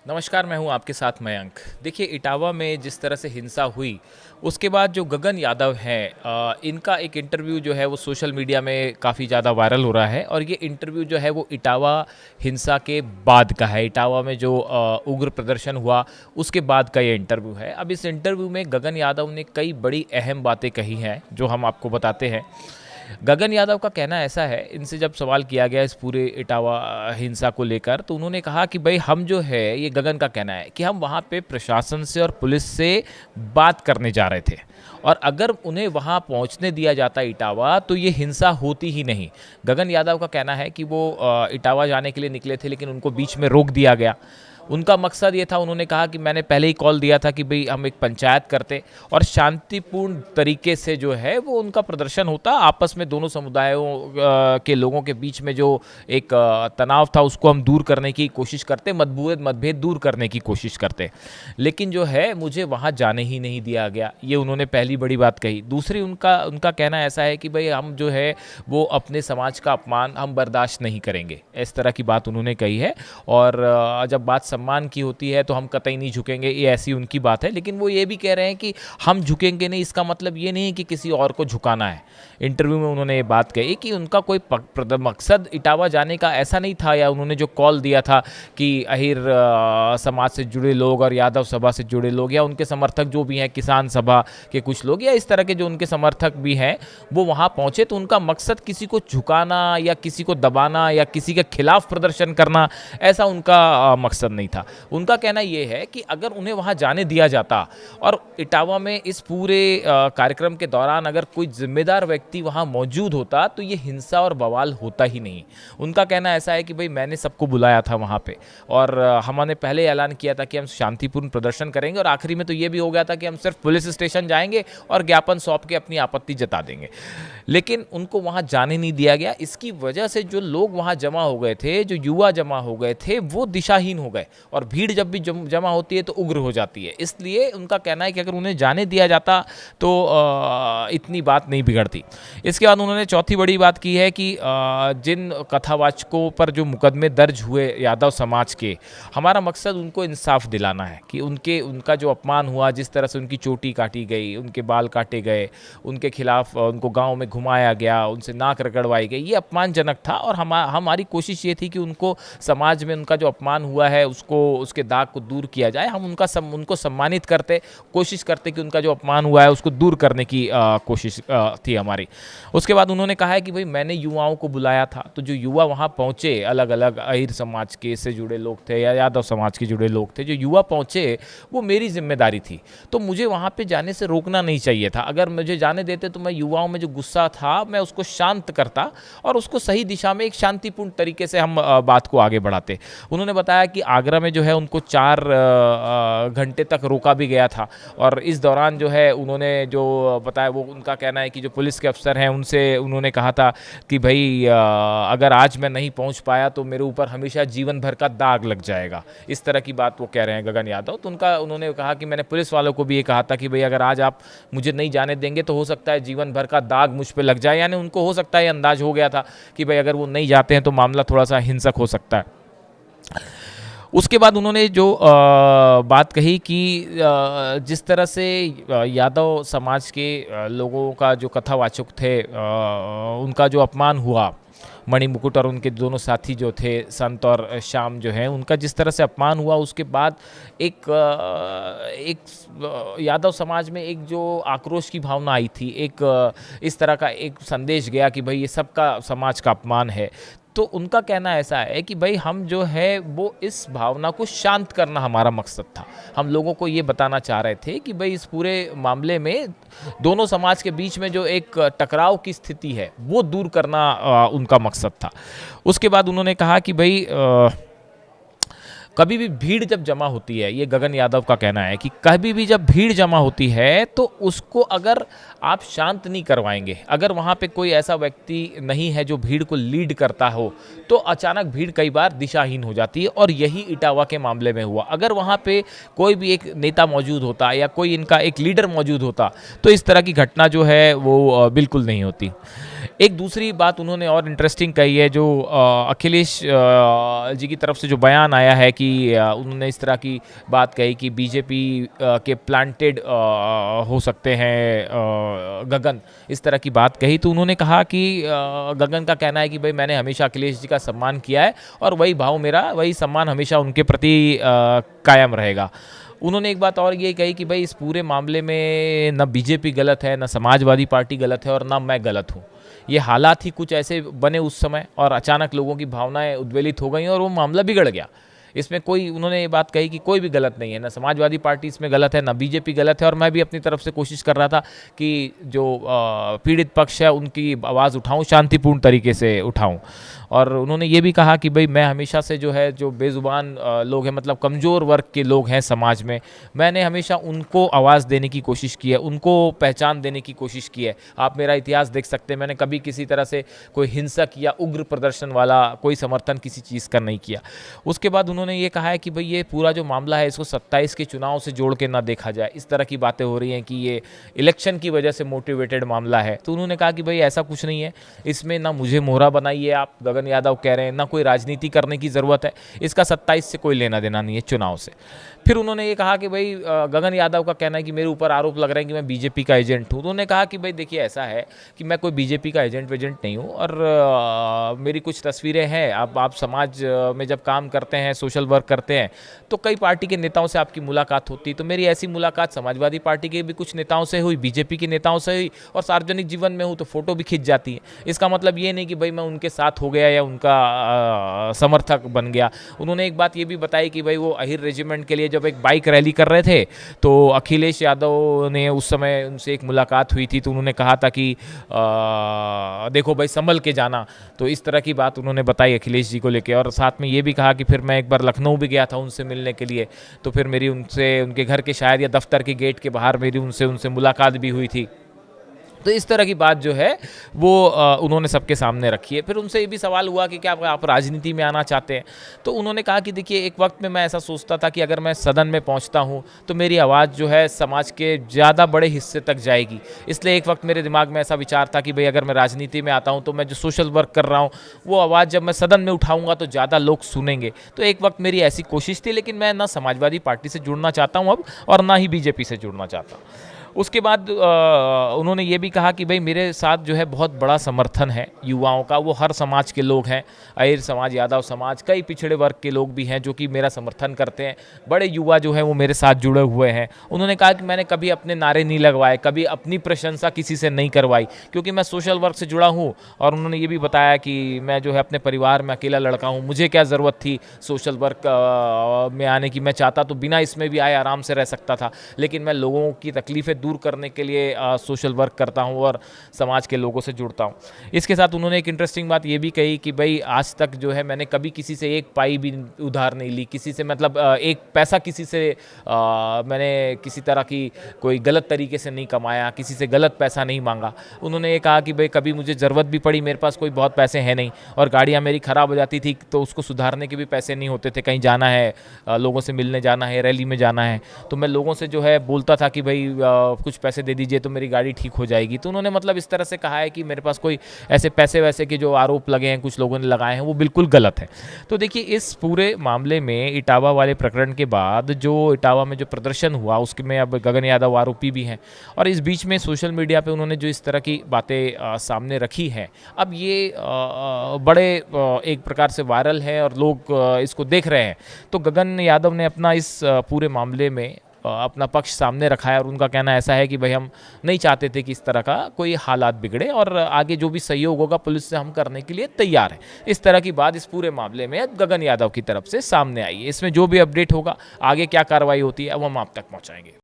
नमस्कार, मैं हूं आपके साथ मयंक। देखिए, इटावा में जिस तरह से हिंसा हुई, उसके बाद जो गगन यादव हैं इनका एक इंटरव्यू जो है वो सोशल मीडिया में काफ़ी ज़्यादा वायरल हो रहा है और ये इंटरव्यू जो है वो इटावा हिंसा के बाद का है। इटावा में जो उग्र प्रदर्शन हुआ, उसके बाद का ये इंटरव्यू है। अब इस इंटरव्यू में गगन यादव ने कई बड़ी अहम बातें कही हैं, जो हम आपको बताते हैं। गगन यादव का कहना ऐसा है, इनसे जब सवाल किया गया इस पूरे इटावा हिंसा को लेकर, तो उन्होंने कहा कि भाई हम जो है, ये गगन का कहना है कि हम वहाँ पे प्रशासन से और पुलिस से बात करने जा रहे थे और अगर उन्हें वहाँ पहुँचने दिया जाता इटावा तो ये हिंसा होती ही नहीं। गगन यादव का कहना है कि वो इटावा जाने के लिए निकले थे, लेकिन उनको बीच में रोक दिया गया। उनका मकसद ये था, उन्होंने कहा कि मैंने पहले ही कॉल दिया था कि भाई हम एक पंचायत करते और शांतिपूर्ण तरीके से जो है वो उनका प्रदर्शन होता, आपस में दोनों समुदायों के लोगों के बीच में जो एक तनाव था उसको हम दूर करने की कोशिश करते, मतभेद दूर करने की कोशिश करते। लेकिन जो है मुझे वहाँ जाने ही नहीं दिया गया, ये उन्होंने पहली बड़ी बात कही। दूसरी उनका उनका कहना ऐसा है कि भाई हम जो है वो अपने समाज का अपमान हम बर्दाश्त नहीं करेंगे, इस तरह की बात उन्होंने कही है। और जब बात सम्मान की होती है तो हम कतई नहीं झुकेंगे, ये ऐसी उनकी बात है। लेकिन वो ये भी कह रहे हैं कि हम झुकेंगे नहीं, इसका मतलब ये नहीं है कि किसी और को झुकाना है। इंटरव्यू में उन्होंने ये बात कही कि उनका कोई मकसद इटावा जाने का ऐसा नहीं था, या उन्होंने जो कॉल दिया था कि अहिर समाज से जुड़े लोग और यादव सभा से जुड़े लोग या उनके समर्थक जो भी हैं, किसान सभा के कुछ लोग या इस तरह के जो उनके समर्थक भी हैं, वो वहाँ पहुँचे, तो उनका मकसद किसी को झुकाना या किसी को दबाना या किसी के खिलाफ प्रदर्शन करना, ऐसा उनका मकसद नहीं था। उनका कहना ये है कि अगर उन्हें वहाँ जाने दिया जाता और इटावा में इस पूरे कार्यक्रम के दौरान अगर कोई जिम्मेदार व्यक्ति वहाँ मौजूद होता तो ये हिंसा और बवाल होता ही नहीं। उनका कहना ऐसा है कि भाई मैंने सबको बुलाया था वहाँ पे और हमने पहले ऐलान किया था कि हम शांतिपूर्ण प्रदर्शन करेंगे और आखिरी में तो ये भी हो गया था कि हम सिर्फ पुलिस स्टेशन जाएंगे और ज्ञापन सौंप के अपनी आपत्ति जता देंगे। लेकिन उनको वहाँ जाने नहीं दिया गया। इसकी वजह से जो लोग वहाँ जमा हो गए थे, जो युवा जमा हो गए थे, वो दिशाहीन हो गए और भीड़ जब भी जमा होती है तो उग्र हो जाती है। इसलिए उनका कहना है कि अगर उन्हें जाने दिया जाता तो इतनी बात नहीं बिगड़ती। इसके बाद उन्होंने चौथी बड़ी बात की है कि जिन कथावाचकों पर जो मुकदमे दर्ज हुए यादव समाज के, हमारा मकसद उनको इंसाफ दिलाना है कि उनका जो अपमान हुआ, जिस तरह से उनकी चोटी काटी गई, उनके बाल काटे गए, उनके खिलाफ उनको गांव में घुमाया गया, उनसे नाक रगड़वाई गई, ये अपमानजनक था। और हमारी कोशिश ये थी कि उनको समाज में उनका जो अपमान हुआ है उसके दाग को दूर किया जाए। हम उनको सम्मानित करते, कोशिश करते कि उनका जो अपमान हुआ है उसको दूर करने की कोशिश थी हमारी। उसके बाद उन्होंने कहा है कि भाई मैंने युवाओं को बुलाया था, तो जो युवा वहाँ पहुँचे, अलग अलग अहिर समाज के से जुड़े लोग थे या यादव समाज के जुड़े लोग थे, जो युवा पहुँचे वो मेरी जिम्मेदारी थी, तो मुझे वहाँ पे जाने से रोकना नहीं चाहिए था। अगर मुझे जाने देते तो मैं युवाओं में जो गुस्सा था मैं उसको शांत करता और उसको सही दिशा में एक शांतिपूर्ण तरीके से हम बात को आगे बढ़ाते। उन्होंने बताया कि आगरा में जो है उनको 4 घंटे तक रोका भी गया था और इस दौरान जो है उन्होंने जो बताया, वो उनका कहना है कि जो पुलिस के अफसर हैं उनसे उन्होंने कहा था कि भाई अगर आज मैं नहीं पहुंच पाया तो मेरे ऊपर हमेशा जीवन भर का दाग लग जाएगा। इस तरह की बात वो कह रहे हैं गगन यादव। तो उन्होंने कहा कि मैंने पुलिस वालों को भी ये कहा था कि भाई अगर आज आप मुझे नहीं जाने देंगे तो हो सकता है जीवन भर का दाग मुझ पर लग जाए। यानी उनको हो सकता है, अंदाज हो गया था कि भाई अगर वो नहीं जाते हैं तो मामला थोड़ा सा हिंसक हो सकता है। उसके बाद उन्होंने जो बात कही कि जिस तरह से यादव समाज के लोगों का जो कथावाचक थे, उनका जो अपमान हुआ, मणि मुकुट और उनके दोनों साथी जो थे संत और श्याम जो हैं, उनका जिस तरह से अपमान हुआ, उसके बाद एक यादव समाज में एक जो आक्रोश की भावना आई थी, एक इस तरह का एक संदेश गया कि भाई ये सबका समाज का अपमान है। तो उनका कहना ऐसा है कि भाई हम जो है वो इस भावना को शांत करना हमारा मकसद था। हम लोगों को ये बताना चाह रहे थे कि भाई इस पूरे मामले में दोनों समाज के बीच में जो एक टकराव की स्थिति है वो दूर करना उनका मकसद था। उसके बाद उन्होंने कहा कि भाई कभी भी भीड़ जब जमा होती है, ये गगन यादव का कहना है कि कभी भी जब भीड़ जमा होती है तो उसको अगर आप शांत नहीं करवाएंगे, अगर वहाँ पे कोई ऐसा व्यक्ति नहीं है जो भीड़ को लीड करता हो, तो अचानक भीड़ कई बार दिशाहीन हो जाती है। और यही इटावा के मामले में हुआ। अगर वहाँ पे कोई भी एक नेता मौजूद होता या कोई इनका एक लीडर मौजूद होता तो इस तरह की घटना जो है वो बिल्कुल नहीं होती। एक दूसरी बात उन्होंने और इंटरेस्टिंग कही है, जो अखिलेश जी की तरफ से जो बयान आया है कि उन्होंने इस तरह की बात कही कि बीजेपी के प्लांटेड हो सकते हैं गगन, इस तरह की बात कही। तो उन्होंने कहा कि गगन का कहना है कि भाई मैंने हमेशा अखिलेश जी का सम्मान किया है और वही भाव मेरा, वही सम्मान हमेशा उनके प्रति कायम रहेगा। उन्होंने एक बात और ये कही कि भाई इस पूरे मामले में न बीजेपी गलत है, न समाजवादी पार्टी गलत है और ना मैं गलत हूँ। ये हालात ही कुछ ऐसे बने उस समय और अचानक लोगों की भावनाएं उद्वेलित हो गई और वो मामला बिगड़ गया। इसमें कोई, उन्होंने ये बात कही कि कोई भी गलत नहीं है, ना समाजवादी पार्टी इसमें गलत है, ना बीजेपी गलत है। और मैं भी अपनी तरफ से कोशिश कर रहा था कि जो पीड़ित पक्ष है उनकी आवाज़ उठाऊं, शांतिपूर्ण तरीके से उठाऊं। और उन्होंने ये भी कहा कि भाई मैं हमेशा से जो है, जो बेजुबान लोग हैं, मतलब कमज़ोर वर्ग के लोग हैं समाज में, मैंने हमेशा उनको आवाज़ देने की कोशिश की है, उनको पहचान देने की कोशिश की है। आप मेरा इतिहास देख सकते हैं, मैंने कभी किसी तरह से कोई हिंसक या उग्र प्रदर्शन वाला कोई समर्थन किसी चीज़ का नहीं किया। उसके बाद उन्होंने ये कहा है कि भाई ये पूरा जो मामला है इसको 27 के चुनाव से जोड़ के ना देखा जाए। इस तरह की बातें हो रही हैं कि ये इलेक्शन की वजह से मोटिवेटेड मामला है। तो उन्होंने कहा कि भाई ऐसा कुछ नहीं है, इसमें ना मुझे मोहरा बनाइए आप, गगन यादव कह रहे हैं, ना कोई राजनीति करने की ज़रूरत है, इसका 27 से कोई लेना देना नहीं है, चुनाव से। फिर उन्होंने ये कहा कि भाई गगन यादव का कहना है कि मेरे ऊपर आरोप लग रहा है कि मैं बीजेपी का एजेंट हूँ। तो उन्होंने कहा कि भाई देखिए ऐसा है कि मैं कोई बीजेपी का एजेंट वेजेंट नहीं हूँ और मेरी कुछ तस्वीरें हैं। आप समाज में जब काम करते हैं, सोशल वर्क करते हैं, तो कई पार्टी के नेताओं से आपकी मुलाकात होती। तो मेरी ऐसी मुलाकात समाजवादी पार्टी के भी कुछ नेताओं से हुई, बीजेपी के नेताओं से हुई, और सार्वजनिक जीवन में हूँ तो फोटो भी खिंच जाती है। इसका मतलब ये नहीं कि भाई मैं उनके साथ हो गया या उनका समर्थक बन गया। उन्होंने एक बात ये भी बताई कि भाई वो अहिर रेजिमेंट के लिए जब एक बाइक रैली कर रहे थे तो अखिलेश यादव ने उस समय उनसे एक मुलाकात हुई थी, तो उन्होंने कहा था कि देखो भाई संभल के जाना। तो इस तरह की बात उन्होंने बताई अखिलेश जी को लेकर। और साथ में ये भी कहा कि फिर मैं एक बार लखनऊ भी गया था उनसे मिलने के लिए, तो फिर मेरी उनसे, उनके घर के शायद या दफ्तर के गेट के बाहर मेरी उनसे मुलाकात भी हुई थी। तो इस तरह की बात जो है वो उन्होंने सबके सामने रखी है। फिर उनसे ये भी सवाल हुआ कि क्या आप राजनीति में आना चाहते हैं। तो उन्होंने कहा कि देखिए एक वक्त में मैं ऐसा सोचता था कि अगर मैं सदन में पहुंचता हूं तो मेरी आवाज़ जो है समाज के ज़्यादा बड़े हिस्से तक जाएगी। इसलिए एक वक्त मेरे दिमाग में ऐसा विचार था कि भाई अगर मैं राजनीति में आता हूँ तो मैं जो सोशल वर्क कर रहा हूँ वो आवाज़ जब मैं सदन में उठाऊँगा तो ज़्यादा लोग सुनेंगे। तो एक वक्त मेरी ऐसी कोशिश थी, लेकिन मैं ना समाजवादी पार्टी से जुड़ना चाहता हूँ अब, और ना ही बीजेपी से जुड़ना चाहता हूँ। उसके बाद उन्होंने ये भी कहा कि भाई मेरे साथ जो है बहुत बड़ा समर्थन है युवाओं का, वो हर समाज के लोग हैं, अहिर समाज, यादव समाज, कई पिछड़े वर्ग के लोग भी हैं जो कि मेरा समर्थन करते हैं। बड़े युवा जो हैं वो मेरे साथ जुड़े हुए हैं। उन्होंने कहा कि मैंने कभी अपने नारे नहीं लगवाए, कभी अपनी प्रशंसा किसी से नहीं करवाई, क्योंकि मैं सोशल वर्क से जुड़ा हूँ। और उन्होंने ये भी बताया कि मैं जो है अपने परिवार में अकेला लड़का हूँ, मुझे क्या ज़रूरत थी सोशल वर्क में आने की। मैं चाहता तो बिना इसमें भी आए आराम से रह सकता था, लेकिन मैं लोगों की तकलीफ़ें दूर करने के लिए सोशल वर्क करता हूं और समाज के लोगों से जुड़ता हूं। इसके साथ उन्होंने एक इंटरेस्टिंग बात ये भी कही कि भाई आज तक जो है मैंने कभी किसी से एक पाई भी उधार नहीं ली, किसी से मतलब एक पैसा किसी से मैंने किसी तरह की कोई गलत तरीके से नहीं कमाया, किसी से गलत पैसा नहीं मांगा। उन्होंने ये कहा कि भाई कभी मुझे ज़रूरत भी पड़ी, मेरे पास कोई बहुत पैसे हैं नहीं, और गाड़ियाँ मेरी ख़राब हो जाती थी तो उसको सुधारने के भी पैसे नहीं होते थे। कहीं जाना है, लोगों से मिलने जाना है, रैली में जाना है, तो मैं लोगों से जो है बोलता था कि भाई कुछ पैसे दे दीजिए तो मेरी गाड़ी ठीक हो जाएगी। तो उन्होंने मतलब इस तरह से कहा है कि मेरे पास कोई ऐसे पैसे वैसे के जो आरोप लगे हैं, कुछ लोगों ने लगाए हैं, वो बिल्कुल गलत है। तो देखिए इस पूरे मामले में इटावा वाले प्रकरण के बाद जो इटावा में जो प्रदर्शन हुआ उसके में अब गगन यादव आरोपी भी हैं, और इस बीच में सोशल मीडिया पे उन्होंने जो इस तरह की बातें सामने रखी हैं, अब ये बड़े एक प्रकार से वायरल है और लोग इसको देख रहे हैं। तो गगन यादव ने अपना इस पूरे मामले में अपना पक्ष सामने रखा है, और उनका कहना ऐसा है कि भाई हम नहीं चाहते थे कि इस तरह का कोई हालात बिगड़े, और आगे जो भी सहयोग होगा पुलिस से हम करने के लिए तैयार हैं। इस तरह की बात इस पूरे मामले में गगन यादव की तरफ से सामने आई है। इसमें जो भी अपडेट होगा, आगे क्या कार्रवाई होती है, वो हम आप तक पहुँचाएंगे।